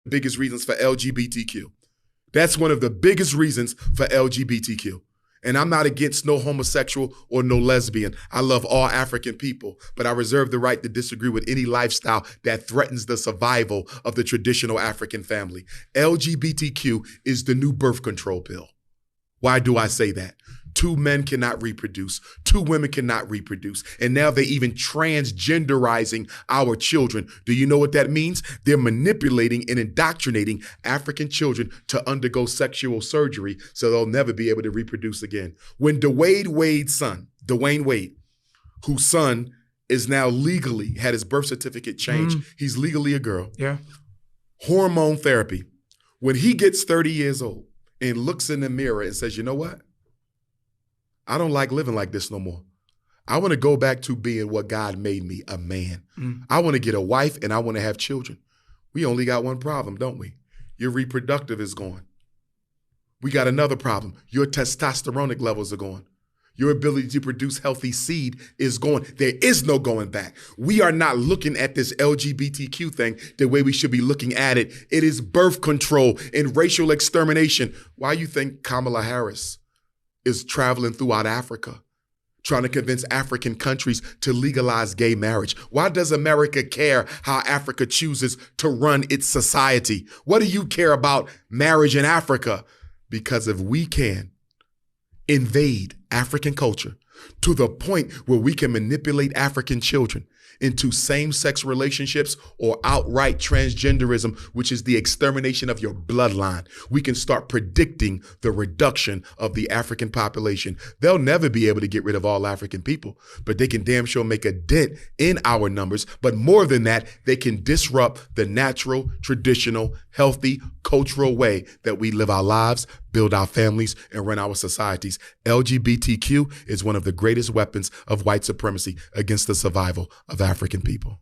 biggest reasons for LGBTQ. That's one of the biggest reasons for LGBTQ. And I'm not against no homosexual or no lesbian. I love all African people, but I reserve the right to disagree with any lifestyle that threatens the survival of the traditional African family. LGBTQ is the new birth control pill. Why do I say that? 2 men cannot reproduce. 2 women cannot reproduce. And now they're even transgenderizing our children. Do you know what that means? They're manipulating and indoctrinating African children to undergo sexual surgery so they'll never be able to reproduce again. When Dwayne Wade, whose son is now legally had his birth certificate changed, he's legally a girl. Yeah. Hormone therapy. When he gets 30 years old and looks in the mirror and says, you know what? I don't like living like this no more. I want to go back to being what God made me, a man. I want to get a wife and I want to have children. We only got one problem, don't we? Your reproductive is gone. We got another problem. Your testosteronic levels are gone. Your ability to produce healthy seed is gone. There is no going back. We are not looking at this LGBTQ thing the way we should be looking at it. It is birth control and racial extermination. Why you think Kamala Harris is traveling throughout Africa, trying to convince African countries to legalize gay marriage? Why does America care how Africa chooses to run its society? What do you care about marriage in Africa? Because if we can invade African culture to the point where we can manipulate African children into same-sex relationships or outright transgenderism, which is the extermination of your bloodline, we can start predicting the reduction of the African population. They'll never be able to get rid of all African people, but they can damn sure make a dent in our numbers. But more than that, they can disrupt the natural, traditional, healthy, cultural way that we live our lives, build our families, and run our societies. LGBTQ is one of the greatest weapons of white supremacy against the survival of African people.